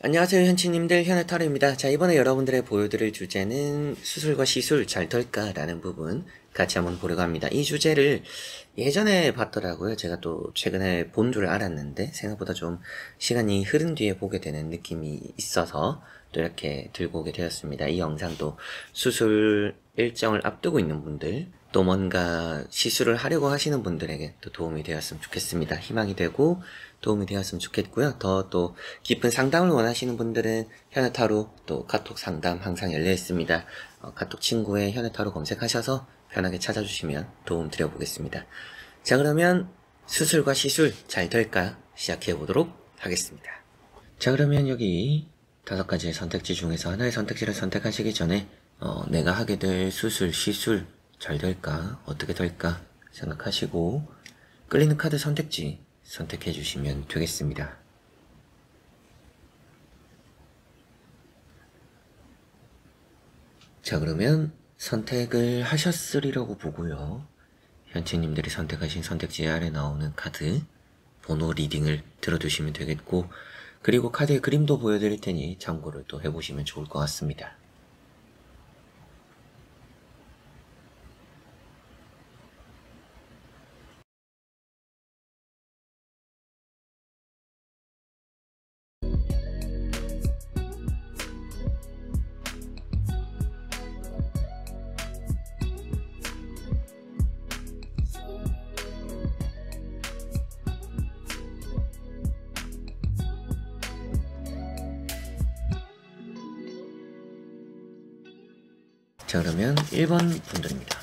안녕하세요 현치님들, 현해타로입니다. 자, 이번에 여러분들의 보여드릴 주제는 수술과 시술 잘 될까? 라는 부분 같이 한번 보려고 합니다. 이 주제를 예전에 봤더라고요. 제가 또 최근에 본 줄 알았는데 생각보다 좀 시간이 흐른 뒤에 보게 되는 느낌이 있어서 또 이렇게 들고 오게 되었습니다. 이 영상도 수술 일정을 앞두고 있는 분들, 또 뭔가 시술을 하려고 하시는 분들에게 또 도움이 되었으면 좋겠습니다. 희망이 되고 도움이 되었으면 좋겠고요. 더 또 깊은 상담을 원하시는 분들은 현해타로 또 카톡 상담 항상 열려 있습니다. 카톡 친구에 현해타로 검색하셔서 편하게 찾아주시면 도움 드려보겠습니다. 자, 그러면 수술과 시술 잘 될까? 시작해 보도록 하겠습니다. 자, 그러면 여기 5가지의 선택지 중에서 하나의 선택지를 선택하시기 전에 내가 하게 될 수술, 시술 잘 될까? 어떻게 될까? 생각하시고 끌리는 카드 선택지 선택해 주시면 되겠습니다. 자, 그러면 선택을 하셨으리라고 보고요. 현치님들이 선택하신 선택지 아래 나오는 카드 번호 리딩을 들어두시면 되겠고, 그리고 카드의 그림도 보여드릴 테니 참고를 또 해보시면 좋을 것 같습니다. 자, 그러면 1번 분들입니다.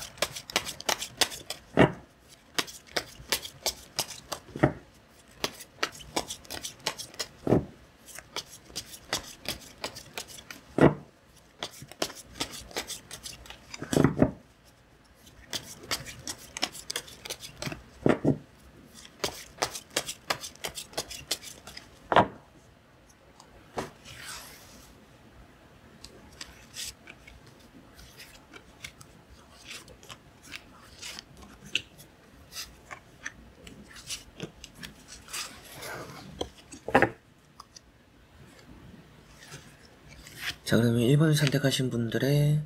자, 그러면 1번 선택하신 분들의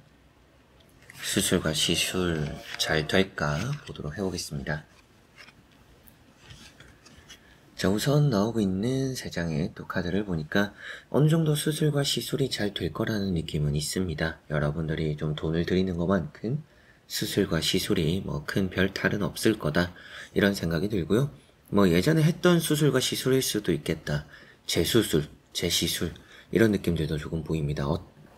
수술과 시술 잘 될까 보도록 해보겠습니다. 자, 우선 나오고 있는 3장의 또 카드를 보니까 어느 정도 수술과 시술이 잘 될 거라는 느낌은 있습니다. 여러분들이 좀 돈을 들이는 것만큼 수술과 시술이 뭐 큰 별 탈은 없을 거다, 이런 생각이 들고요. 뭐 예전에 했던 수술과 시술일 수도 있겠다, 재수술, 재시술, 이런 느낌들도 조금 보입니다.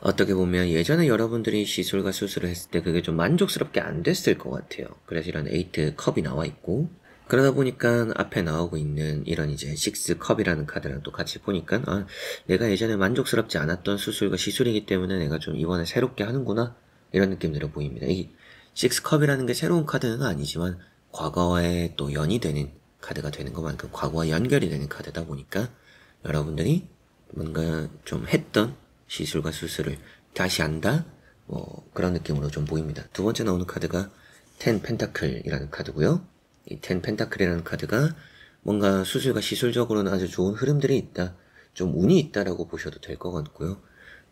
어떻게 보면 예전에 여러분들이 시술과 수술을 했을 때 그게 좀 만족스럽게 안 됐을 것 같아요. 그래서 이런 8 컵이 나와 있고, 그러다 보니까 앞에 나오고 있는 이런 이제 6 컵이라는 카드랑 또 같이 보니까 내가 예전에 만족스럽지 않았던 수술과 시술이기 때문에 내가 좀 이번에 새롭게 하는구나, 이런 느낌들이 보입니다. 이 6 컵이라는 게 새로운 카드는 아니지만 과거에 또 연이 되는 카드가 되는 것만큼 과거와 연결이 되는 카드다 보니까 여러분들이 뭔가 좀 했던 시술과 수술을 다시 한다, 뭐 그런 느낌으로 좀 보입니다. 두 번째 나오는 카드가 10 펜타클이라는 카드고요. 이 10 펜타클이라는 카드가 뭔가 수술과 시술적으로는 아주 좋은 흐름들이 있다, 좀 운이 있다라고 보셔도 될 것 같고요.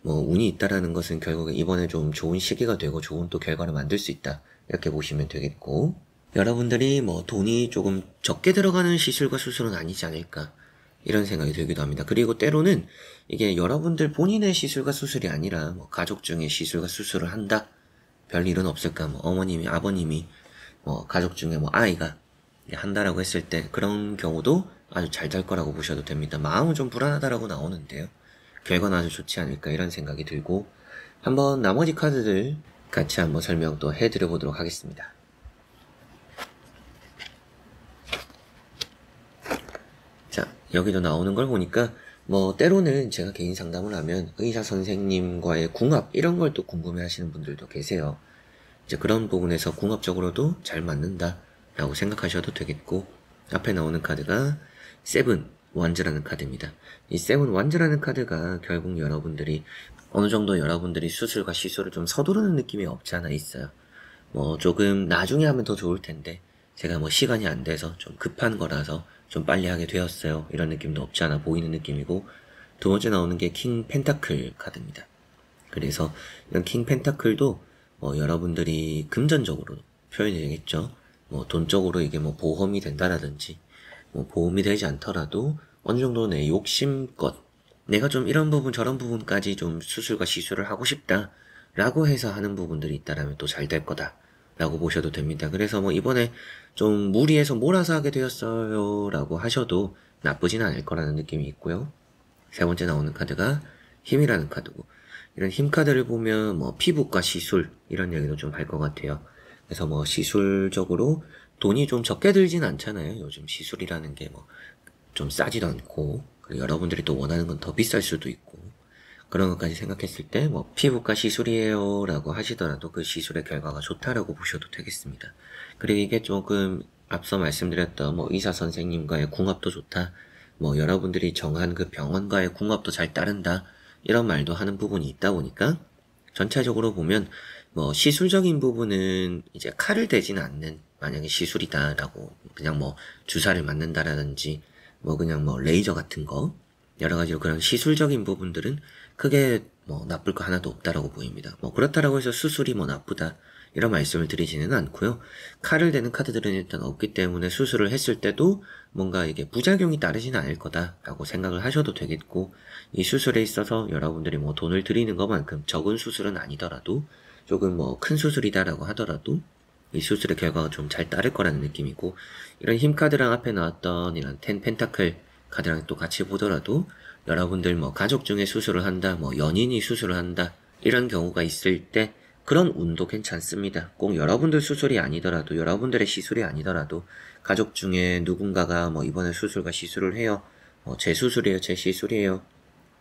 뭐 운이 있다라는 것은 결국에 이번에 좀 좋은 시기가 되고 좋은 또 결과를 만들 수 있다, 이렇게 보시면 되겠고, 여러분들이 뭐 돈이 조금 적게 들어가는 시술과 수술은 아니지 않을까, 이런 생각이 들기도 합니다. 그리고 때로는 이게 여러분들 본인의 시술과 수술이 아니라 뭐 가족 중에 시술과 수술을 한다, 별일은 없을까, 뭐 어머님이, 아버님이, 뭐 가족 중에 뭐 아이가 한다라고 했을 때 그런 경우도 아주 잘 될 거라고 보셔도 됩니다. 마음은 좀 불안하다라고 나오는데요, 결과는 아주 좋지 않을까, 이런 생각이 들고, 한번 나머지 카드들 같이 한번 설명 또 해드려 보도록 하겠습니다. 자, 여기도 나오는 걸 보니까 뭐 때로는 제가 개인 상담을 하면 의사 선생님과의 궁합, 이런 걸 또 궁금해 하시는 분들도 계세요. 이제 그런 부분에서 궁합적으로도 잘 맞는다 라고 생각하셔도 되겠고, 앞에 나오는 카드가 7 완즈라는 카드입니다. 이 7 완즈라는 카드가 결국 여러분들이 어느 정도 여러분들이 수술과 시술을 좀 서두르는 느낌이 없지 않아 있어요. 뭐 조금 나중에 하면 더 좋을 텐데 제가 뭐 시간이 안 돼서 좀 급한 거라서 좀 빨리 하게 되었어요, 이런 느낌도 없지 않아 보이는 느낌이고, 두 번째 나오는 게 킹 펜타클 카드입니다. 그래서 이런 킹 펜타클도 여러분들이 금전적으로 표현이 되겠죠. 뭐 돈적으로 이게 뭐 보험이 된다라든지 뭐 보험이 되지 않더라도 어느 정도 내 욕심껏 내가 좀 이런 부분 저런 부분까지 좀 수술과 시술을 하고 싶다 라고 해서 하는 부분들이 있다라면 또 잘 될 거다 라고 보셔도 됩니다. 그래서 뭐 이번에 좀 무리해서 몰아서 하게 되었어요 라고 하셔도 나쁘진 않을 거라는 느낌이 있고요. 세 번째 나오는 카드가 힘이라는 카드고, 이런 힘 카드를 보면 뭐 피부과 시술 이런 얘기도 좀 할 것 같아요. 그래서 뭐 시술적으로 돈이 좀 적게 들진 않잖아요. 요즘 시술이라는 게 뭐 좀 싸지도 않고, 그리고 여러분들이 또 원하는 건 더 비쌀 수도 있고, 그런 것까지 생각했을 때 뭐 피부과 시술이에요 라고 하시더라도 그 시술의 결과가 좋다라고 보셔도 되겠습니다. 그리고 이게 조금 앞서 말씀드렸던 뭐 의사 선생님과의 궁합도 좋다, 뭐 여러분들이 정한 그 병원과의 궁합도 잘 따른다, 이런 말도 하는 부분이 있다 보니까 전체적으로 보면 뭐 시술적인 부분은 이제 칼을 대지는 않는, 만약에 시술이다라고 그냥 뭐 주사를 맞는다라든지 뭐 그냥 뭐 레이저 같은 거 여러 가지로 그런 시술적인 부분들은 크게 뭐 나쁠 거 하나도 없다라고 보입니다. 뭐 그렇다라고 해서 수술이 뭐 나쁘다 이런 말씀을 드리지는 않고요. 칼을 대는 카드들은 일단 없기 때문에 수술을 했을 때도 뭔가 이게 부작용이 따르지는 않을 거다라고 생각을 하셔도 되겠고, 이 수술에 있어서 여러분들이 뭐 돈을 들이는 것만큼 적은 수술은 아니더라도 조금 뭐 큰 수술이다라고 하더라도 이 수술의 결과가 좀 잘 따를 거라는 느낌이고, 이런 힘 카드랑 앞에 나왔던 이런 텐 펜타클 카드랑 또 같이 보더라도 여러분들 뭐 가족 중에 수술을 한다, 뭐 연인이 수술을 한다 이런 경우가 있을 때 그런 운도 괜찮습니다. 꼭 여러분들 수술이 아니더라도, 여러분들의 시술이 아니더라도 가족 중에 누군가가 뭐 이번에 수술과 시술을 해요, 제 수술이에요, 제 시술이에요,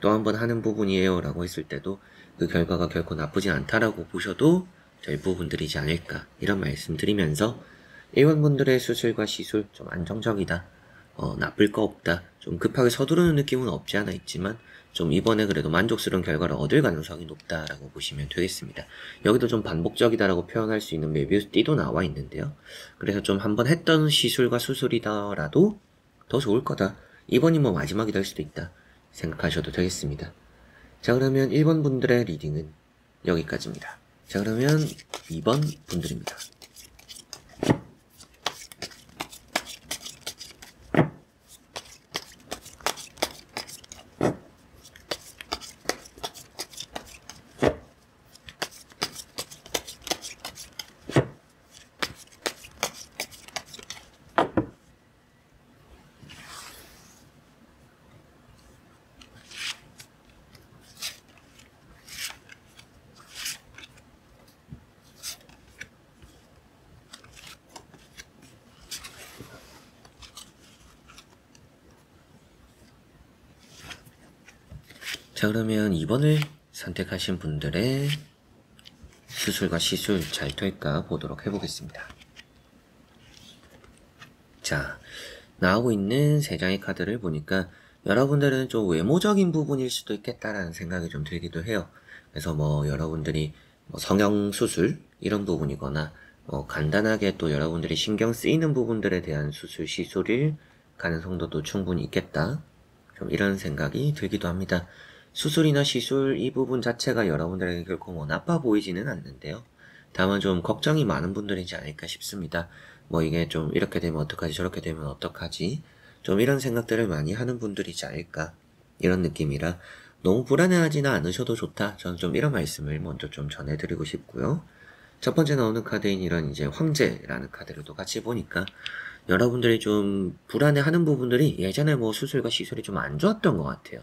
또 한 번 하는 부분이에요 라고 했을 때도 그 결과가 결코 나쁘진 않다라고 보셔도 될 부분들이지 않을까, 이런 말씀 드리면서 A원분들의 수술과 시술 좀 안정적이다, 나쁠 거 없다, 좀 급하게 서두르는 느낌은 없지 않아 있지만 좀 이번에 그래도 만족스러운 결과를 얻을 가능성이 높다라고 보시면 되겠습니다. 여기도 좀 반복적이다라고 표현할 수 있는 메비우스 띠도 나와 있는데요. 그래서 좀 한번 했던 시술과 수술이더라도 더 좋을 거다, 이번이 뭐 마지막이 될 수도 있다 생각하셔도 되겠습니다. 자, 그러면 1번 분들의 리딩은 여기까지입니다. 자, 그러면 2번 분들입니다. 자, 그러면 2번을 선택하신 분들의 수술과 시술 잘 될까 보도록 해보겠습니다. 자, 나오고 있는 3장의 카드를 보니까 여러분들은 좀 외모적인 부분일 수도 있겠다라는 생각이 좀 들기도 해요. 그래서 뭐 여러분들이 뭐 성형수술 이런 부분이거나 뭐 간단하게 또 여러분들이 신경 쓰이는 부분들에 대한 수술, 시술일 가능성도 충분히 있겠다, 좀 이런 생각이 들기도 합니다. 수술이나 시술 이 부분 자체가 여러분들에게 결코 뭐 나빠 보이지는 않는데요. 다만 좀 걱정이 많은 분들이지 않을까 싶습니다. 뭐 이게 좀 이렇게 되면 어떡하지, 저렇게 되면 어떡하지, 좀 이런 생각들을 많이 하는 분들이지 않을까, 이런 느낌이라 너무 불안해하지는 않으셔도 좋다, 저는 좀 이런 말씀을 먼저 좀 전해드리고 싶고요. 첫 번째 나오는 카드인 이런 이제 황제라는 카드를 또 같이 보니까 여러분들이 좀 불안해하는 부분들이 예전에 뭐 수술과 시술이 좀 안 좋았던 것 같아요.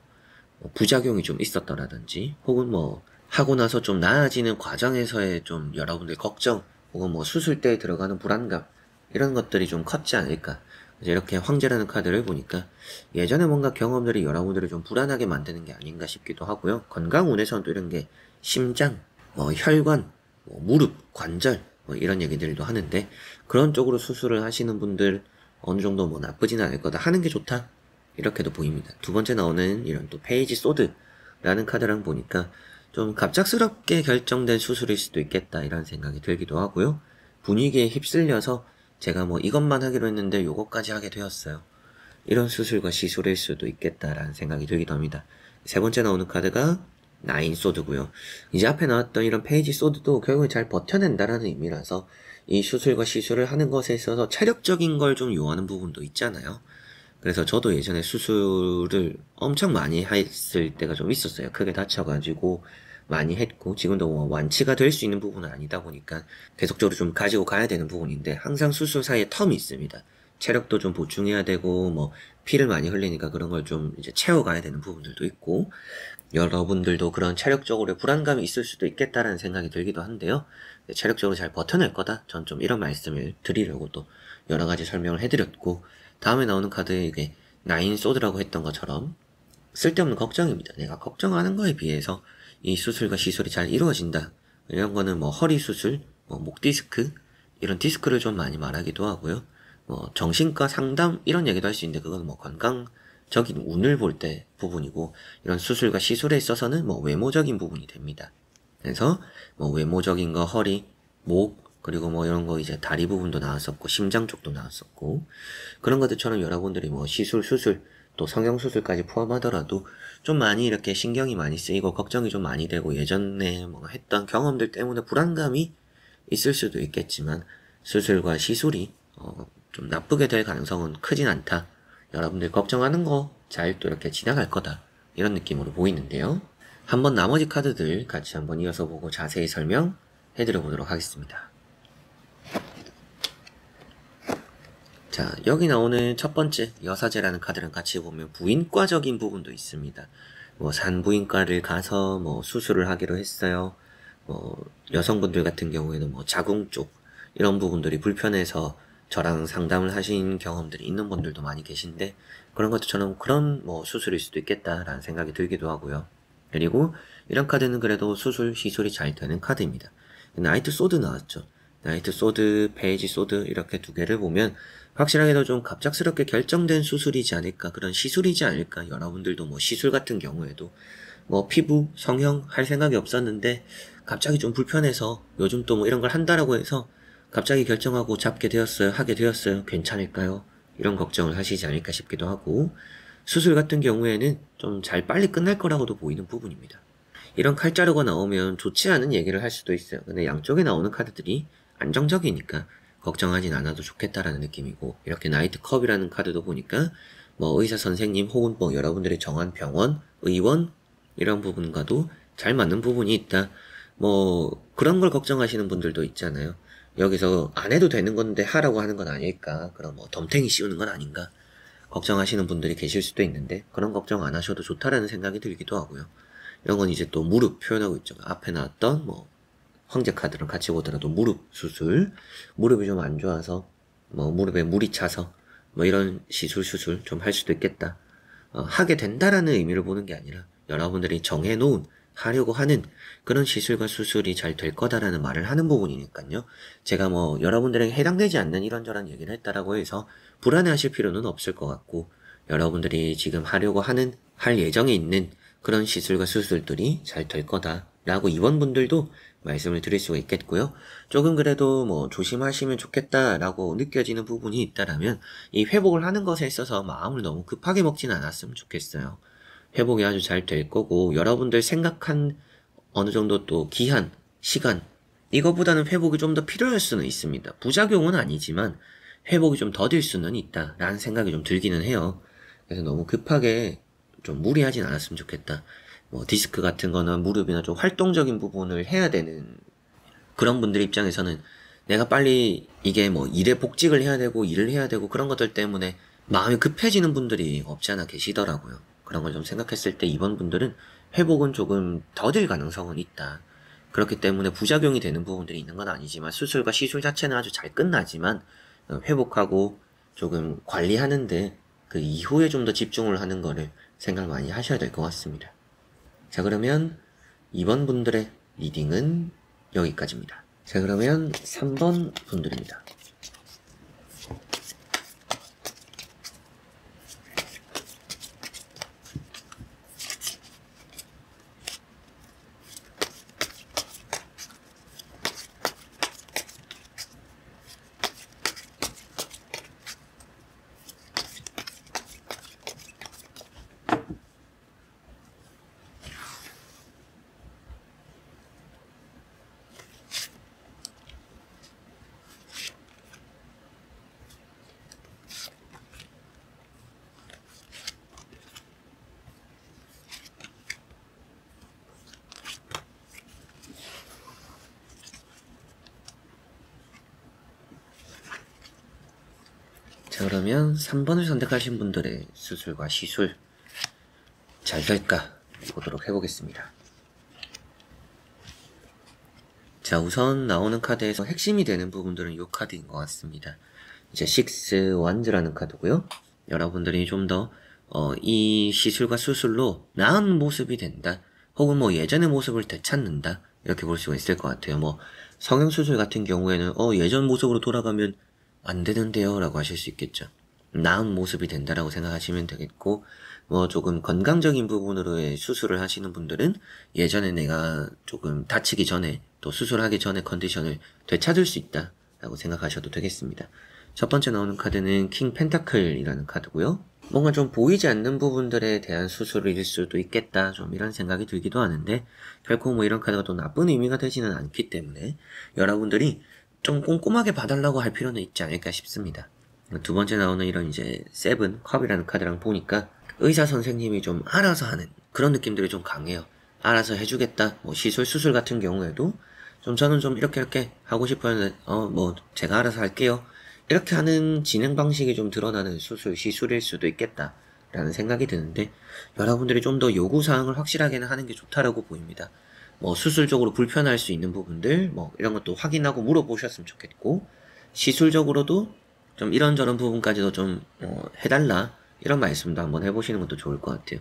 뭐 부작용이 좀 있었더라든지, 혹은 뭐 하고 나서 좀 나아지는 과정에서의 좀 여러분들 걱정, 혹은 뭐 수술 때 들어가는 불안감, 이런 것들이 좀 컸지 않을까. 이렇게 황제라는 카드를 보니까 예전에 뭔가 경험들이 여러분들을 좀 불안하게 만드는 게 아닌가 싶기도 하고요. 건강운에서는 또 이런 게 심장, 뭐 혈관, 뭐 무릎, 관절 뭐 이런 얘기들도 하는데, 그런 쪽으로 수술을 하시는 분들 어느 정도 뭐 나쁘지는 않을 거다, 하는 게 좋다, 이렇게도 보입니다. 두 번째 나오는 이런 또 페이지 소드라는 카드랑 보니까 좀 갑작스럽게 결정된 수술일 수도 있겠다, 이런 생각이 들기도 하고요. 분위기에 휩쓸려서 제가 뭐 이것만 하기로 했는데 요것까지 하게 되었어요, 이런 수술과 시술일 수도 있겠다라는 생각이 들기도 합니다. 세 번째 나오는 카드가 나인 소드고요. 이제 앞에 나왔던 이런 페이지 소드도 결국에 잘 버텨낸다라는 의미라서 이 수술과 시술을 하는 것에 있어서 체력적인 걸 좀 요하는 부분도 있잖아요. 그래서 저도 예전에 수술을 엄청 많이 했을 때가 좀 있었어요. 크게 다쳐가지고 많이 했고, 지금도 뭐 완치가 될 수 있는 부분은 아니다 보니까 계속적으로 좀 가지고 가야 되는 부분인데, 항상 수술 사이에 텀이 있습니다. 체력도 좀 보충해야 되고, 뭐 피를 많이 흘리니까 그런 걸 좀 이제 채워가야 되는 부분들도 있고, 여러분들도 그런 체력적으로 불안감이 있을 수도 있겠다라는 생각이 들기도 한데요. 체력적으로 잘 버텨낼 거다. 전 좀 이런 말씀을 드리려고 또 여러 가지 설명을 해드렸고, 다음에 나오는 카드에 이게 나인 소드라고 했던 것처럼 쓸데없는 걱정입니다. 내가 걱정하는 거에 비해서 이 수술과 시술이 잘 이루어진다. 이런 거는 뭐 허리 수술, 뭐 목 디스크, 이런 디스크를 좀 많이 말하기도 하고요. 뭐 정신과 상담 이런 얘기도 할 수 있는데 그건 뭐 건강적인 운을 볼 때 부분이고, 이런 수술과 시술에 있어서는 뭐 외모적인 부분이 됩니다. 그래서 뭐 외모적인 거 허리, 목, 그리고 뭐 이런 거 이제 다리 부분도 나왔었고 심장 쪽도 나왔었고, 그런 것들처럼 여러분들이 뭐 시술, 수술, 또 성형수술까지 포함하더라도 좀 많이 이렇게 신경이 많이 쓰이고 걱정이 좀 많이 되고 예전에 뭐 했던 경험들 때문에 불안감이 있을 수도 있겠지만, 수술과 시술이 좀 나쁘게 될 가능성은 크진 않다. 여러분들 걱정하는 거 잘 또 이렇게 지나갈 거다. 이런 느낌으로 보이는데요. 한번 나머지 카드들 같이 한번 이어서 보고 자세히 설명해드려 보도록 하겠습니다. 자, 여기 나오는 첫 번째 여사제라는 카드랑 같이 보면 부인과적인 부분도 있습니다. 뭐 산부인과를 가서 뭐 수술을 하기로 했어요. 뭐 여성분들 같은 경우에는 뭐 자궁 쪽 이런 부분들이 불편해서 저랑 상담을 하신 경험들이 있는 분들도 많이 계신데, 그런 것처럼 그런 뭐 수술일 수도 있겠다라는 생각이 들기도 하고요. 그리고 이런 카드는 그래도 수술, 시술이 잘 되는 카드입니다. 나이트 소드 나왔죠. 나이트 소드, 페이지 소드 이렇게 두 개를 보면 확실하게도 좀 갑작스럽게 결정된 수술이지 않을까, 그런 시술이지 않을까. 여러분들도 뭐 시술 같은 경우에도 뭐 피부, 성형 할 생각이 없었는데 갑자기 좀 불편해서 요즘 또 뭐 이런 걸 한다라고 해서 갑자기 결정하고 잡게 되었어요. 하게 되었어요. 괜찮을까요? 이런 걱정을 하시지 않을까 싶기도 하고, 수술 같은 경우에는 좀 잘 빨리 끝날 거라고도 보이는 부분입니다. 이런 칼자루가 나오면 좋지 않은 얘기를 할 수도 있어요. 근데 양쪽에 나오는 카드들이 안정적이니까 걱정하진 않아도 좋겠다라는 느낌이고, 이렇게 나이트 컵이라는 카드도 보니까 뭐 의사 선생님 혹은 뭐 여러분들이 정한 병원, 의원 이런 부분과도 잘 맞는 부분이 있다. 뭐 그런 걸 걱정하시는 분들도 있잖아요. 여기서 안 해도 되는 건데 하라고 하는 건 아닐까, 그럼 뭐 덤탱이 씌우는 건 아닌가 걱정하시는 분들이 계실 수도 있는데, 그런 걱정 안 하셔도 좋다라는 생각이 들기도 하고요. 이런 건 이제 또 무릎 표현하고 있죠. 앞에 나왔던 뭐 황제 카드랑 같이 보더라도 무릎 수술, 무릎이 좀 안 좋아서 뭐 무릎에 물이 차서 뭐 이런 시술 수술 좀 할 수도 있겠다. 하게 된다라는 의미를 보는 게 아니라 여러분들이 정해놓은 하려고 하는 그런 시술과 수술이 잘 될 거다라는 말을 하는 부분이니까요. 제가 뭐 여러분들에게 해당되지 않는 이런저런 얘기를 했다라고 해서 불안해하실 필요는 없을 것 같고, 여러분들이 지금 하려고 하는, 할 예정에 있는 그런 시술과 수술들이 잘 될 거다라고 입원분들도 말씀을 드릴 수가 있겠고요. 조금 그래도 뭐 조심하시면 좋겠다라고 느껴지는 부분이 있다라면 이 회복을 하는 것에 있어서 마음을 너무 급하게 먹지는 않았으면 좋겠어요. 회복이 아주 잘 될 거고, 여러분들 생각한 어느 정도 또 기한, 시간, 이거보다는 회복이 좀 더 필요할 수는 있습니다. 부작용은 아니지만 회복이 좀 더딜 수는 있다라는 생각이 좀 들기는 해요. 그래서 너무 급하게 좀 무리하진 않았으면 좋겠다. 뭐 디스크 같은 거나 무릎이나 좀 활동적인 부분을 해야 되는 그런 분들 입장에서는 내가 빨리 이게 뭐 일에 복직을 해야 되고 일을 해야 되고 그런 것들 때문에 마음이 급해지는 분들이 없지 않아 계시더라고요. 그런 걸 좀 생각했을 때 이번 분들은 회복은 조금 더딜 가능성은 있다. 그렇기 때문에 부작용이 되는 부분들이 있는 건 아니지만, 수술과 시술 자체는 아주 잘 끝나지만 회복하고 조금 관리하는데 그 이후에 좀 더 집중을 하는 거를 생각 많이 하셔야 될 것 같습니다. 자, 그러면 2번 분들의 리딩은 여기까지입니다. 자, 그러면 3번 분들입니다. 자, 그러면 3번을 선택하신 분들의 수술과 시술 잘 될까 보도록 해보겠습니다. 자, 우선 나오는 카드에서 핵심이 되는 부분들은 이 카드인 것 같습니다. 이제 6 원즈라는 카드고요. 여러분들이 좀 더 이 시술과 수술로 나은 모습이 된다, 혹은 뭐 예전의 모습을 되찾는다, 이렇게 볼 수가 있을 것 같아요. 뭐 성형수술 같은 경우에는 예전 모습으로 돌아가면 안 되는데요 라고 하실 수 있겠죠. 나은 모습이 된다라고 생각하시면 되겠고, 뭐 조금 건강적인 부분으로의 수술을 하시는 분들은 예전에 내가 조금 다치기 전에, 또 수술하기 전에 컨디션을 되찾을 수 있다 라고 생각하셔도 되겠습니다. 첫 번째 나오는 카드는 킹 펜타클이라는 카드고요. 뭔가 좀 보이지 않는 부분들에 대한 수술일 수도 있겠다, 좀 이런 생각이 들기도 하는데, 결코 뭐 이런 카드가 또 나쁜 의미가 되지는 않기 때문에 여러분들이 좀 꼼꼼하게 봐달라고 할 필요는 있지 않을까 싶습니다. 두 번째 나오는 이런 이제 7 컵이라는 카드랑 보니까 의사 선생님이 좀 알아서 하는 그런 느낌들이 좀 강해요. 알아서 해주겠다. 뭐 시술, 수술 같은 경우에도 좀 저는 좀 이렇게 하고 싶었는데 뭐 제가 알아서 할게요, 이렇게 하는 진행 방식이 좀 드러나는 수술, 시술일 수도 있겠다 라는 생각이 드는데, 여러분들이 좀 더 요구사항을 확실하게는 하는 게 좋다라고 보입니다. 뭐 수술적으로 불편할 수 있는 부분들 뭐 이런 것도 확인하고 물어보셨으면 좋겠고, 시술적으로도 좀 이런저런 부분까지도 좀 해달라, 이런 말씀도 한번 해보시는 것도 좋을 것 같아요.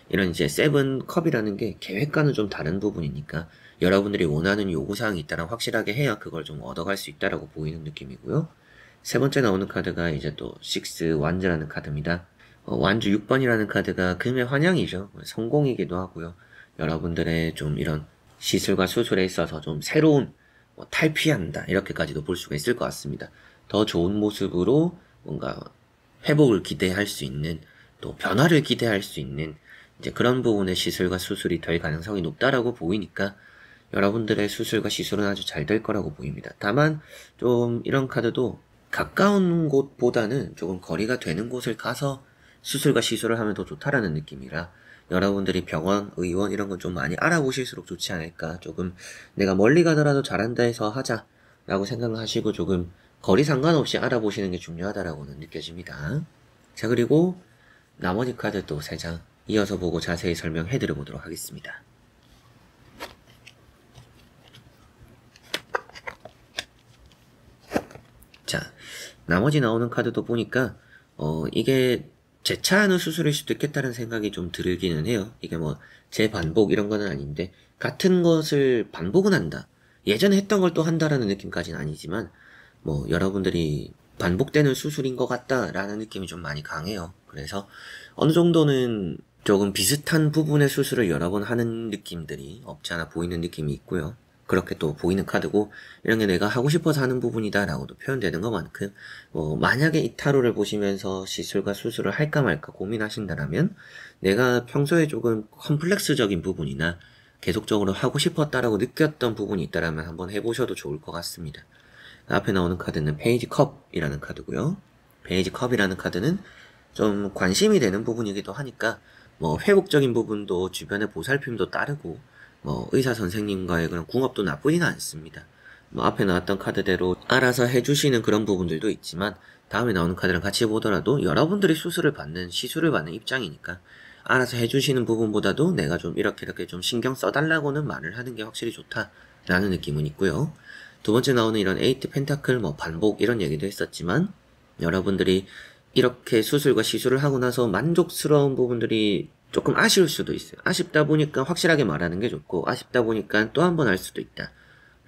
이런 이제 7 컵이라는 게 계획과는 좀 다른 부분이니까 여러분들이 원하는 요구사항이 있다면 확실하게 해야 그걸 좀 얻어갈 수 있다라고 보이는 느낌이고요. 세 번째 나오는 카드가 이제 또 6 완즈라는 카드입니다. 완주 6번이라는 카드가 금의 환영이죠. 성공이기도 하고요. 여러분들의 좀 이런 시술과 수술에 있어서 좀 새로운 탈피한다, 이렇게까지도 볼 수가 있을 것 같습니다. 더 좋은 모습으로 뭔가 회복을 기대할 수 있는, 또 변화를 기대할 수 있는 이제 그런 부분의 시술과 수술이 될 가능성이 높다라고 보이니까 여러분들의 수술과 시술은 아주 잘 될 거라고 보입니다. 다만 좀 이런 카드도 가까운 곳보다는 조금 거리가 되는 곳을 가서 수술과 시술을 하면 더 좋다라는 느낌이라, 여러분들이 병원, 의원 이런 건 좀 많이 알아보실수록 좋지 않을까. 조금 내가 멀리 가더라도 잘한다 해서 하자 라고 생각을 하시고 조금 거리 상관없이 알아보시는 게 중요하다라고는 느껴집니다. 자, 그리고 나머지 카드 또 3장 이어서 보고 자세히 설명해 드려 보도록 하겠습니다. 자, 나머지 나오는 카드도 보니까 이게 재차하는 수술일 수도 있겠다는 생각이 좀 들기는 해요. 이게 뭐 재반복 이런 거는 아닌데, 같은 것을 반복은 한다, 예전에 했던 걸 또 한다라는 느낌까지는 아니지만 뭐 여러분들이 반복되는 수술인 것 같다라는 느낌이 좀 많이 강해요. 그래서 어느 정도는 조금 비슷한 부분의 수술을 여러 번 하는 느낌들이 없지 않아 보이는 느낌이 있고요. 그렇게 또 보이는 카드고, 이런 게 내가 하고 싶어서 하는 부분이다 라고도 표현되는 것만큼 만약에 이 타로를 보시면서 시술과 수술을 할까 말까 고민하신다라면 내가 평소에 조금 컴플렉스적인 부분이나 계속적으로 하고 싶었다라고 느꼈던 부분이 있다라면 한번 해보셔도 좋을 것 같습니다. 앞에 나오는 카드는 페이지 컵이라는 카드고요. 페이지 컵이라는 카드는 좀 관심이 되는 부분이기도 하니까 뭐 회복적인 부분도 주변의 보살핌도 따르고 의사 선생님과의 그런 궁합도 나쁘지는 않습니다. 앞에 나왔던 카드대로 알아서 해주시는 그런 부분들도 있지만, 다음에 나오는 카드랑 같이 보더라도 여러분들이 수술을 받는, 시술을 받는 입장이니까 알아서 해주시는 부분보다도 내가 좀 이렇게 좀 신경 써달라고는 말을 하는 게 확실히 좋다라는 느낌은 있고요. 두 번째 나오는 이런 8 펜타클 반복 이런 얘기도 했었지만, 여러분들이 이렇게 수술과 시술을 하고 나서 만족스러운 부분들이 조금 아쉬울 수도 있어요. 아쉽다 보니까 확실하게 말하는 게 좋고, 아쉽다 보니까 또 한 번 할 수도 있다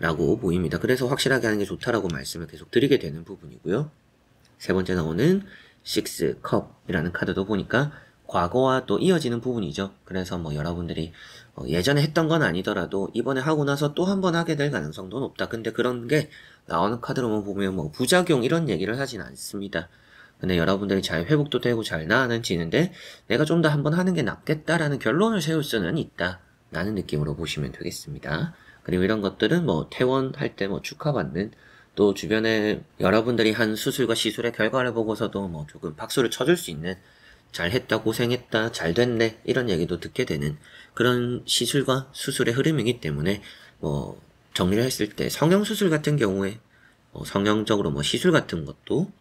라고 보입니다. 그래서 확실하게 하는 게 좋다라고 말씀을 계속 드리게 되는 부분이고요. 세 번째 나오는 6 컵이라는 카드도 보니까 과거와 또 이어지는 부분이죠. 그래서 뭐 여러분들이 예전에 했던 건 아니더라도 이번에 하고 나서 또 한 번 하게 될 가능성도 높다. 근데 그런 게 나오는 카드로만 보면 뭐 부작용 이런 얘기를 하진 않습니다. 근데 여러분들이 잘 회복도 되고 잘 나아지는데 내가 좀 더 한 번 하는 게 낫겠다라는 결론을 세울 수는 있다 라는 느낌으로 보시면 되겠습니다. 그리고 이런 것들은 뭐 퇴원할 때 축하받는, 또 주변에 여러분들이 한 수술과 시술의 결과를 보고서도 조금 박수를 쳐줄 수 있는, 잘했다, 고생했다, 잘 됐네 이런 얘기도 듣게 되는 그런 시술과 수술의 흐름이기 때문에 정리를 했을 때 성형수술 같은 경우에 성형적으로 시술 같은 것도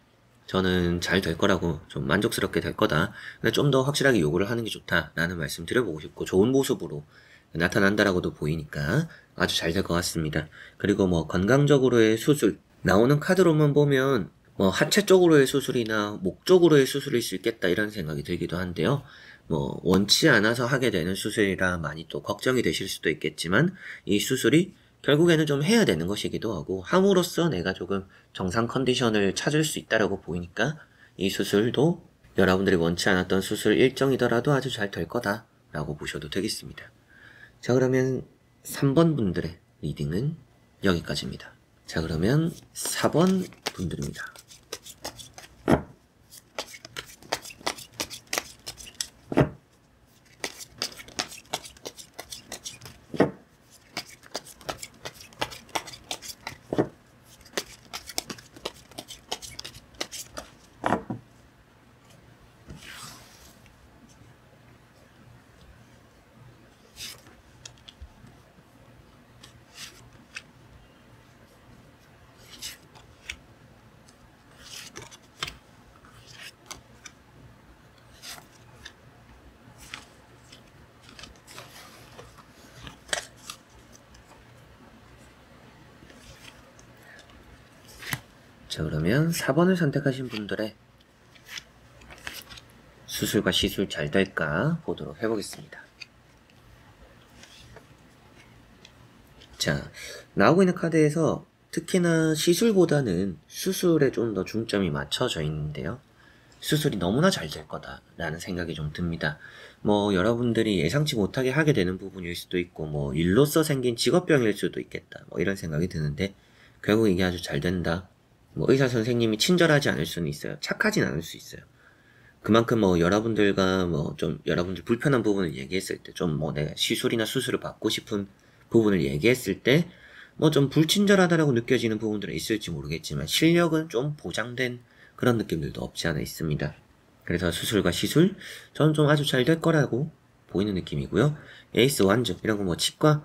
저는 잘 될 거라고, 좀 만족스럽게 될 거다. 근데 좀 더 확실하게 요구를 하는 게 좋다라는 말씀 드려보고 싶고, 좋은 모습으로 나타난다라고도 보이니까 아주 잘 될 것 같습니다. 그리고 뭐 건강적으로의 수술, 나오는 카드로만 보면 뭐 하체 쪽으로의 수술이나 목 쪽으로의 수술일 수 있겠다 이런 생각이 들기도 한데요. 뭐 원치 않아서 하게 되는 수술이라 많이 또 걱정이 되실 수도 있겠지만, 이 수술이 결국에는 좀 해야 되는 것이기도 하고, 함으로써 내가 조금 정상 컨디션을 찾을 수 있다라고 보이니까 이 수술도 여러분들이 원치 않았던 수술 일정이더라도 아주 잘 될 거다라고 보셔도 되겠습니다. 자, 그러면 3번 분들의 리딩은 여기까지입니다. 자, 그러면 4번 분들입니다. 자, 그러면 4번을 선택하신 분들의 수술과 시술 잘 될까 보도록 해보겠습니다. 자, 나오고 있는 카드에서 특히나 시술보다는 수술에 좀 더 중점이 맞춰져 있는데요. 수술이 너무나 잘 될 거다라는 생각이 좀 듭니다. 뭐 여러분들이 예상치 못하게 하게 되는 부분일 수도 있고, 뭐 일로서 생긴 직업병일 수도 있겠다, 뭐 이런 생각이 드는데, 결국 이게 아주 잘 된다. 뭐 의사 선생님이 친절하지 않을 수는 있어요. 착하진 않을 수 있어요. 그만큼 뭐 여러분들과 뭐 좀 여러분들 불편한 부분을 얘기했을 때, 좀 뭐 내가 시술이나 수술을 받고 싶은 부분을 얘기했을 때 뭐 좀 불친절하다라고 느껴지는 부분들은 있을지 모르겠지만, 실력은 좀 보장된 그런 느낌들도 없지 않아 있습니다. 그래서 수술과 시술, 저는 좀 아주 잘 될 거라고 보이는 느낌이고요. 에이스 완주, 이런 거 뭐 치과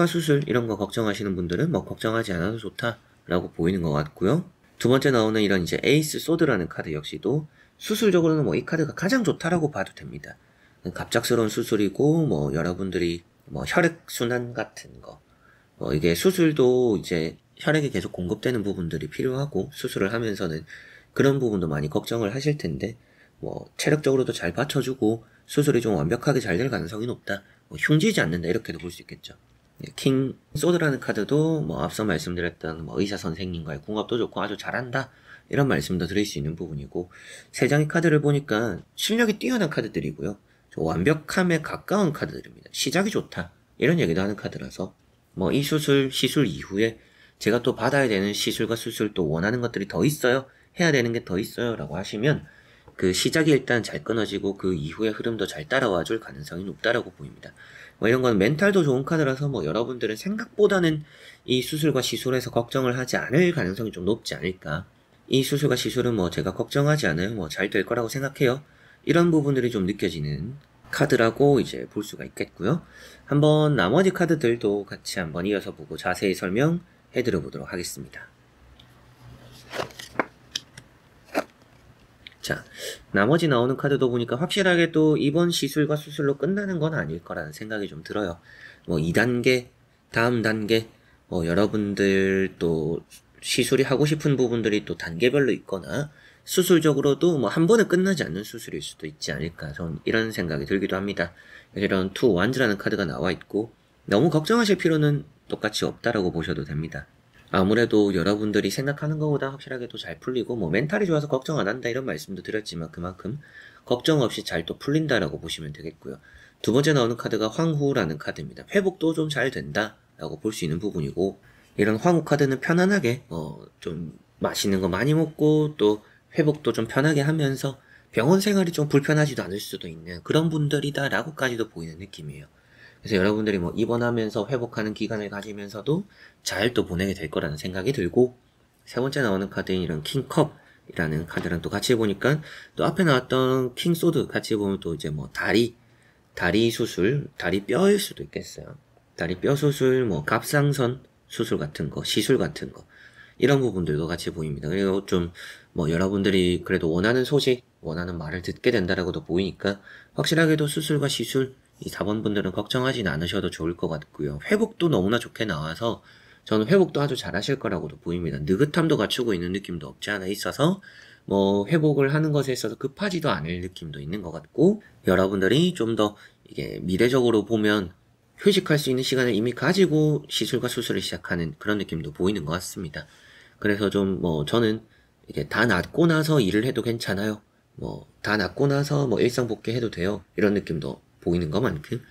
수술 이런 거 걱정하시는 분들은 뭐 걱정하지 않아도 좋다라고 보이는 것 같고요. 두 번째 나오는 이런 이제 에이스 소드라는 카드 역시도 수술적으로는 뭐 이 카드가 가장 좋다라고 봐도 됩니다. 갑작스러운 수술이고, 뭐 여러분들이 뭐 혈액순환 같은 거, 뭐 이게 수술도 이제 혈액이 계속 공급되는 부분들이 필요하고, 수술을 하면서는 그런 부분도 많이 걱정을 하실 텐데, 뭐 체력적으로도 잘 받쳐주고 수술이 좀 완벽하게 잘 될 가능성이 높다, 뭐 흉지지 않는다 이렇게도 볼 수 있겠죠. 킹 소드라는 카드도 뭐 앞서 말씀드렸던 뭐 의사 선생님과의 궁합도 좋고 아주 잘한다 이런 말씀도 드릴 수 있는 부분이고, 세 장의 카드를 보니까 실력이 뛰어난 카드들이고요. 완벽함에 가까운 카드들입니다. 시작이 좋다 이런 얘기도 하는 카드라서, 뭐 이 수술 시술 이후에 제가 또 받아야 되는 시술과 수술, 또 원하는 것들이 더 있어요, 해야 되는 게 더 있어요 라고 하시면, 그 시작이 일단 잘 끊어지고 그 이후의 흐름도 잘 따라와 줄 가능성이 높다라고 보입니다. 뭐 이런 건 멘탈도 좋은 카드라서, 뭐 여러분들은 생각보다는 이 수술과 시술에서 걱정을 하지 않을 가능성이 좀 높지 않을까. 이 수술과 시술은 뭐 제가 걱정하지 않아요, 뭐 잘 될 거라고 생각해요, 이런 부분들이 좀 느껴지는 카드라고 이제 볼 수가 있겠고요. 한번 나머지 카드들도 같이 한번 이어서 보고 자세히 설명해 드려 보도록 하겠습니다. 자, 나머지 나오는 카드도 보니까 확실하게 또 이번 시술과 수술로 끝나는 건 아닐 거라는 생각이 좀 들어요. 뭐 2단계, 다음 단계, 뭐 여러분들 또 시술이 하고 싶은 부분들이 또 단계별로 있거나, 수술적으로도 뭐 한 번에 끝나지 않는 수술일 수도 있지 않을까, 전 이런 생각이 들기도 합니다. 이런 투 완즈라는 카드가 나와 있고, 너무 걱정하실 필요는 똑같이 없다라고 보셔도 됩니다. 아무래도 여러분들이 생각하는 것보다 확실하게 또 잘 풀리고, 뭐 멘탈이 좋아서 걱정 안 한다 이런 말씀도 드렸지만, 그만큼 걱정 없이 잘 또 풀린다라고 보시면 되겠고요. 두 번째 나오는 카드가 황후라는 카드입니다. 회복도 좀 잘 된다라고 볼 수 있는 부분이고, 이런 황후 카드는 편안하게 좀 맛있는 거 많이 먹고, 또 회복도 좀 편하게 하면서 병원 생활이 좀 불편하지도 않을 수도 있는 그런 분들이다라고까지도 보이는 느낌이에요. 그래서 여러분들이 뭐 입원하면서 회복하는 기간을 가지면서도 잘 또 보내게 될 거라는 생각이 들고, 세 번째 나오는 카드인 이런 킹컵이라는 카드랑 또 같이 보니까, 또 앞에 나왔던 킹소드 같이 보면 또 이제 뭐 다리 수술, 다리 뼈일 수도 있겠어요. 다리 뼈 수술, 뭐 갑상선 수술 같은 거, 시술 같은 거, 이런 부분들도 같이 보입니다. 그리고 좀 뭐 여러분들이 그래도 원하는 소식, 원하는 말을 듣게 된다라고도 보이니까 확실하게도 수술과 시술 이 4번 분들은 걱정하진 않으셔도 좋을 것 같고요. 회복도 너무나 좋게 나와서 저는 회복도 아주 잘하실 거라고도 보입니다. 느긋함도 갖추고 있는 느낌도 없지 않아 있어서 뭐 회복을 하는 것에 있어서 급하지도 않을 느낌도 있는 것 같고, 여러분들이 좀 더 이게 미래적으로 보면 휴식할 수 있는 시간을 이미 가지고 시술과 수술을 시작하는 그런 느낌도 보이는 것 같습니다. 그래서 좀 뭐 저는 이게 다 낫고 나서 일을 해도 괜찮아요. 뭐 다 낫고 나서 뭐 일상 복귀해도 돼요. 이런 느낌도 보이는 것만큼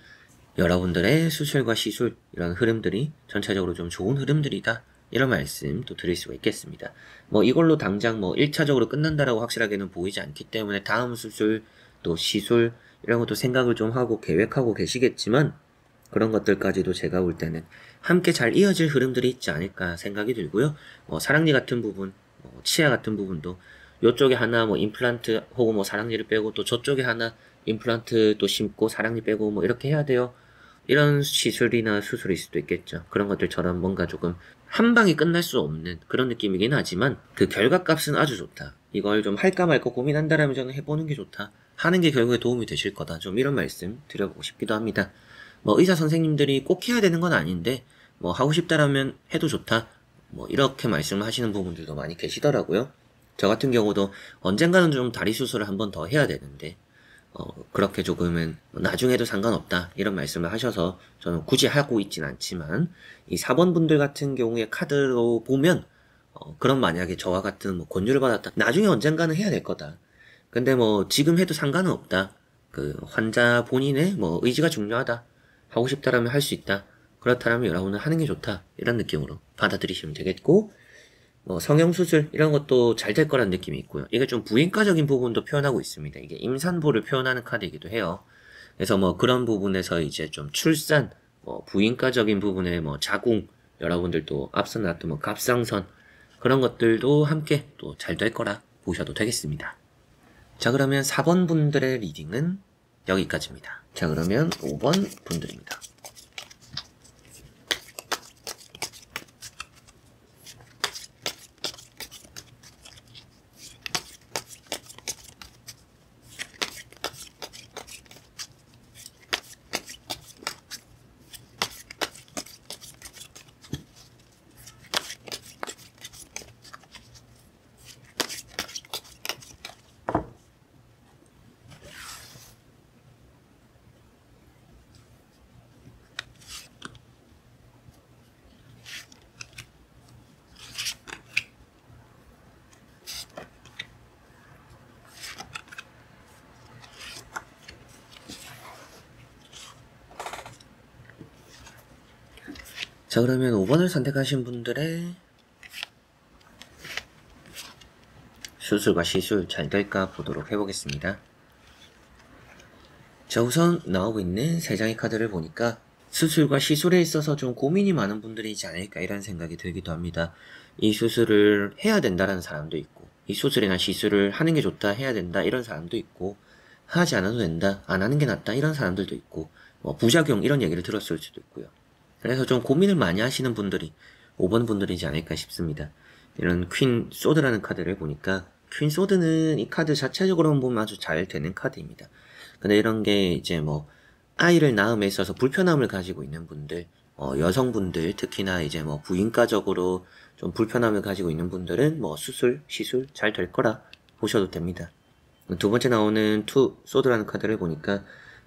여러분들의 수술과 시술 이런 흐름들이 전체적으로 좀 좋은 흐름들이다, 이런 말씀 또 드릴 수가 있겠습니다. 뭐 이걸로 당장 뭐 1차적으로 끝난다라고 확실하게는 보이지 않기 때문에 다음 수술 또 시술 이런 것도 생각을 좀 하고 계획하고 계시겠지만, 그런 것들까지도 제가 볼 때는 함께 잘 이어질 흐름들이 있지 않을까 생각이 들고요. 뭐 사랑니 같은 부분, 치아 같은 부분도 요쪽에 하나 뭐 임플란트 혹은 뭐 사랑니를 빼고 또 저쪽에 하나 임플란트 또 심고 사랑니 빼고 뭐 이렇게 해야 돼요. 이런 시술이나 수술일 수도 있겠죠. 그런 것들처럼 뭔가 조금 한 방에 끝날 수 없는 그런 느낌이긴 하지만 그 결과값은 아주 좋다. 이걸 좀 할까 말까 고민한다라면 저는 해보는 게 좋다. 하는 게 결국에 도움이 되실 거다. 좀 이런 말씀 드려보고 싶기도 합니다. 뭐 의사 선생님들이 꼭 해야 되는 건 아닌데 뭐 하고 싶다라면 해도 좋다. 뭐 이렇게 말씀을 하시는 부분들도 많이 계시더라고요. 저 같은 경우도 언젠가는 좀 다리 수술을 한 번 더 해야 되는데 그렇게 조금은 나중에도 상관없다 이런 말씀을 하셔서 저는 굳이 하고 있진 않지만, 이 4번 분들 같은 경우에 카드로 보면 그런 만약에 저와 같은 뭐 권유를 받았다, 나중에 언젠가는 해야 될 거다, 근데 뭐 지금 해도 상관은 없다, 그 환자 본인의 뭐 의지가 중요하다, 하고 싶다라면 할 수 있다, 그렇다면 여러분은 하는 게 좋다, 이런 느낌으로 받아들이시면 되겠고, 뭐 성형수술 이런 것도 잘 될 거란 느낌이 있고요. 이게 좀 부인과적인 부분도 표현하고 있습니다. 이게 임산부를 표현하는 카드이기도 해요. 그래서 뭐 그런 부분에서 이제 좀 출산, 뭐 부인과적인 부분에 뭐 자궁, 여러분들도 앞서 나왔던 뭐 갑상선 그런 것들도 함께 또 잘 될 거라 보셔도 되겠습니다. 자, 그러면 4번 분들의 리딩은 여기까지입니다. 자, 그러면 5번 분들입니다. 자, 그러면 5번을 선택하신 분들의 수술과 시술 잘 될까 보도록 해보겠습니다. 자, 우선 나오고 있는 3장의 카드를 보니까 수술과 시술에 있어서 좀 고민이 많은 분들이지 않을까 이런 생각이 들기도 합니다. 이 수술을 해야 된다라는 사람도 있고, 이 수술이나 시술을 하는 게 좋다, 해야 된다 이런 사람도 있고, 하지 않아도 된다, 안 하는 게 낫다 이런 사람들도 있고, 뭐 부작용 이런 얘기를 들었을 수도 있고요. 그래서 좀 고민을 많이 하시는 분들이 5번 분들이지 않을까 싶습니다. 이런 퀸 소드라는 카드를 보니까 퀸 소드는 이 카드 자체적으로는 보면 아주 잘 되는 카드입니다. 근데 이런 게 이제 뭐 아이를 낳음에 있어서 불편함을 가지고 있는 분들, 여성분들 특히나 이제 뭐 부인과적으로 좀 불편함을 가지고 있는 분들은 뭐 수술, 시술 잘 될 거라 보셔도 됩니다. 두 번째 나오는 투 소드라는 카드를 보니까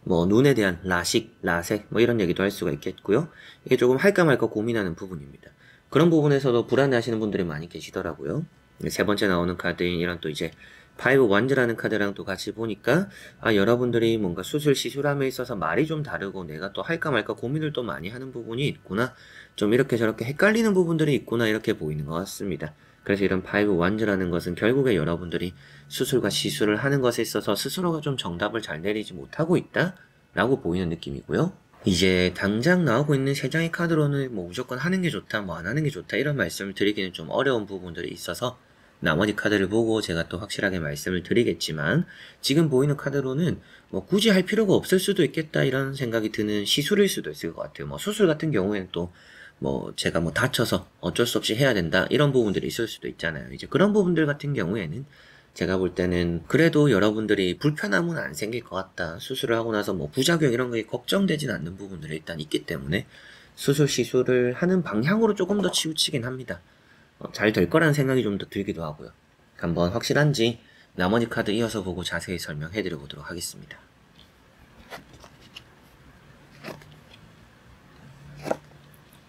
뭐 눈에 대한 라식, 라섹 뭐 이런 얘기도 할 수가 있겠고요. 이게 조금 할까 말까 고민하는 부분입니다. 그런 부분에서도 불안해하시는 분들이 많이 계시더라고요. 세 번째 나오는 카드인 이런 또 이제 파이브 완즈라는 카드랑 또 같이 보니까 여러분들이 뭔가 수술 시술함에 있어서 말이 좀 다르고 내가 또 할까 말까 고민을 또 많이 하는 부분이 있구나, 좀 이렇게 저렇게 헷갈리는 부분들이 있구나 이렇게 보이는 것 같습니다. 그래서 이런 파이브 완즈라는 것은 결국에 여러분들이 수술과 시술을 하는 것에 있어서 스스로가 좀 정답을 잘 내리지 못하고 있다 라고 보이는 느낌이고요. 이제 당장 나오고 있는 3장의 카드로는 뭐 무조건 하는 게 좋다, 뭐 안 하는 게 좋다 이런 말씀을 드리기는 좀 어려운 부분들이 있어서 나머지 카드를 보고 제가 또 확실하게 말씀을 드리겠지만, 지금 보이는 카드로는 뭐 굳이 할 필요가 없을 수도 있겠다 이런 생각이 드는 시술일 수도 있을 것 같아요. 뭐 수술 같은 경우에는 또 뭐 제가 뭐 다쳐서 어쩔 수 없이 해야 된다 이런 부분들이 있을 수도 있잖아요. 이제 그런 부분들 같은 경우에는 제가 볼 때는 그래도 여러분들이 불편함은 안 생길 것 같다. 수술을 하고 나서 뭐 부작용 이런 게 걱정되진 않는 부분들이 일단 있기 때문에 수술 시술을 하는 방향으로 조금 더 치우치긴 합니다. 잘 될 거라는 생각이 좀 더 들기도 하고요. 한번 확실한지 나머지 카드 이어서 보고 자세히 설명해 드려 보도록 하겠습니다.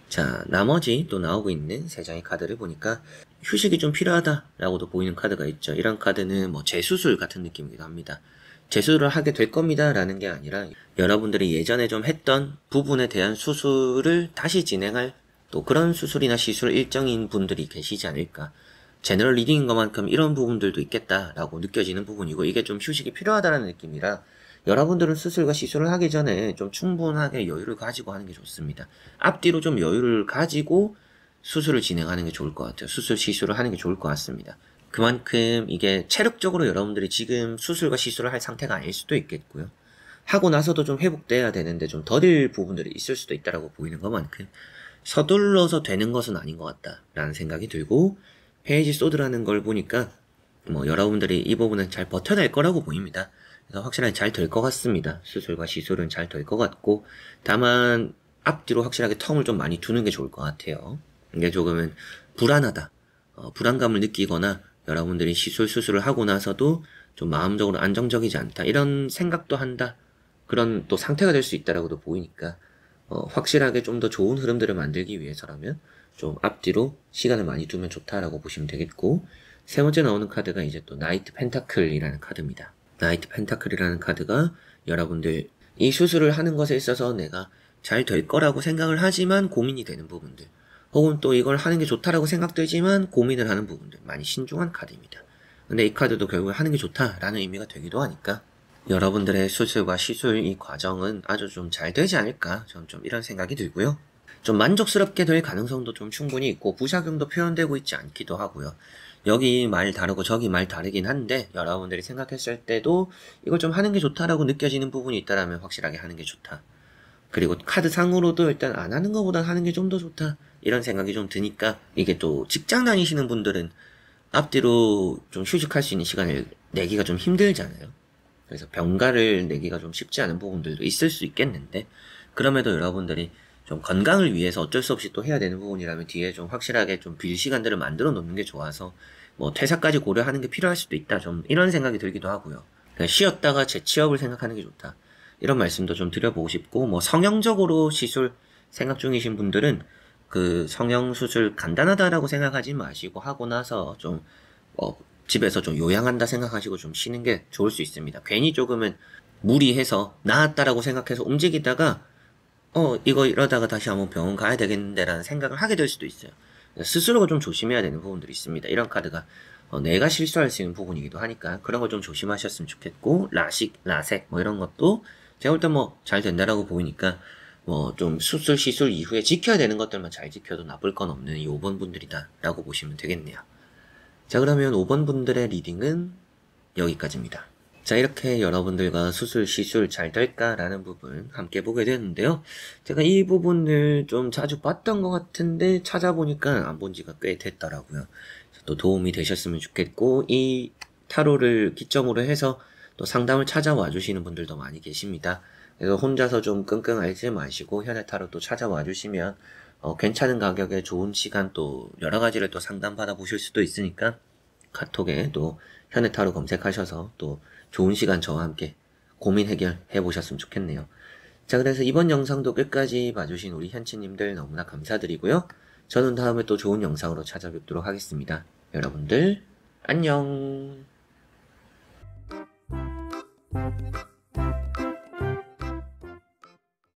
자, 나머지 또 나오고 있는 3장의 카드를 보니까 휴식이 좀 필요하다라고도 보이는 카드가 있죠. 이런 카드는 뭐 재수술 같은 느낌이기도 합니다. 재수술을 하게 될 겁니다 라는 게 아니라 여러분들이 예전에 좀 했던 부분에 대한 수술을 다시 진행할 또 그런 수술이나 시술 일정인 분들이 계시지 않을까. 제너럴 리딩인 것만큼 이런 부분들도 있겠다라고 느껴지는 부분이고, 이게 좀 휴식이 필요하다는 느낌이라 여러분들은 수술과 시술을 하기 전에 좀 충분하게 여유를 가지고 하는 게 좋습니다. 앞뒤로 좀 여유를 가지고 수술을 진행하는 게 좋을 것 같아요. 수술, 시술을 하는 게 좋을 것 같습니다. 그만큼 이게 체력적으로 여러분들이 지금 수술과 시술을 할 상태가 아닐 수도 있겠고요. 하고 나서도 좀 회복돼야 되는데 좀 더딜 부분들이 있을 수도 있다라고 보이는 것만큼 서둘러서 되는 것은 아닌 것 같다라는 생각이 들고, 페이지 소드라는 걸 보니까 뭐 여러분들이 이 부분은 잘 버텨낼 거라고 보입니다. 그래서 확실하게 잘 될 것 같습니다. 수술과 시술은 잘 될 것 같고, 다만 앞뒤로 확실하게 텀을 좀 많이 두는 게 좋을 것 같아요. 이게 조금은 불안하다, 불안감을 느끼거나 여러분들이 시술, 수술을 하고 나서도 좀 마음적으로 안정적이지 않다 이런 생각도 한다, 그런 또 상태가 될 수 있다라고도 보이니까 확실하게 좀 더 좋은 흐름들을 만들기 위해서라면 좀 앞뒤로 시간을 많이 두면 좋다라고 보시면 되겠고, 세 번째 나오는 카드가 이제 또 나이트 펜타클이라는 카드입니다. 나이트 펜타클이라는 카드가 여러분들 이 수술을 하는 것에 있어서 내가 잘 될 거라고 생각을 하지만 고민이 되는 부분들, 혹은 또 이걸 하는 게 좋다라고 생각되지만 고민을 하는 부분들, 많이 신중한 카드입니다. 근데 이 카드도 결국에 하는 게 좋다라는 의미가 되기도 하니까 여러분들의 수술과 시술 이 과정은 아주 좀 잘 되지 않을까, 저는 좀 이런 생각이 들고요. 좀 만족스럽게 될 가능성도 좀 충분히 있고, 부작용도 표현되고 있지 않기도 하고요. 여기 말 다르고 저기 말 다르긴 한데 여러분들이 생각했을 때도 이걸 좀 하는 게 좋다라고 느껴지는 부분이 있다라면 확실하게 하는 게 좋다. 그리고 카드상으로도 일단 안 하는 것보다 하는 게 좀 더 좋다 이런 생각이 좀 드니까, 이게 또 직장 다니시는 분들은 앞뒤로 좀 휴식할 수 있는 시간을 내기가 좀 힘들잖아요. 그래서 병가를 내기가 좀 쉽지 않은 부분들도 있을 수 있겠는데, 그럼에도 여러분들이 좀 건강을 위해서 어쩔 수 없이 또 해야 되는 부분이라면 뒤에 좀 확실하게 좀 빌 시간들을 만들어 놓는 게 좋아서 뭐 퇴사까지 고려하는 게 필요할 수도 있다, 좀 이런 생각이 들기도 하고요. 그냥 쉬었다가 재취업을 생각하는 게 좋다 이런 말씀도 좀 드려보고 싶고, 뭐 성형적으로 시술 생각 중이신 분들은 그 성형수술 간단하다라고 생각하지 마시고 하고 나서 좀 집에서 좀 요양한다 생각하시고 좀 쉬는 게 좋을 수 있습니다. 괜히 조금은 무리해서 나았다라고 생각해서 움직이다가 이거 이러다가 다시 한번 병원 가야 되겠는데 라는 생각을 하게 될 수도 있어요. 스스로가 좀 조심해야 되는 부분들이 있습니다. 이런 카드가 내가 실수할 수 있는 부분이기도 하니까 그런 걸 좀 조심하셨으면 좋겠고, 라식, 라섹 뭐 이런 것도 제가 볼 때 뭐 잘 된다라고 보이니까 뭐 좀 수술, 시술 이후에 지켜야 되는 것들만 잘 지켜도 나쁠 건 없는 이 5번 분들이다 라고 보시면 되겠네요. 자, 그러면 5번 분들의 리딩은 여기까지입니다. 자, 이렇게 여러분들과 수술, 시술 잘 될까라는 부분 함께 보게 되는데요. 제가 이 부분을 좀 자주 봤던 것 같은데 찾아보니까 안 본 지가 꽤 됐더라고요. 또 도움이 되셨으면 좋겠고, 이 타로를 기점으로 해서 또 상담을 찾아와 주시는 분들도 많이 계십니다. 그래서 혼자서 좀 끙끙 앓지 마시고 현해 타로 또 찾아와 주시면 괜찮은 가격에 좋은 시간 또 여러 가지를 또 상담 받아 보실 수도 있으니까 카톡에 또 현해 타로 검색하셔서 또 좋은 시간 저와 함께 고민 해결해 보셨으면 좋겠네요. 자, 그래서 이번 영상도 끝까지 봐주신 우리 현치님들 너무나 감사드리고요. 저는 다음에 또 좋은 영상으로 찾아뵙도록 하겠습니다. 여러분들 안녕.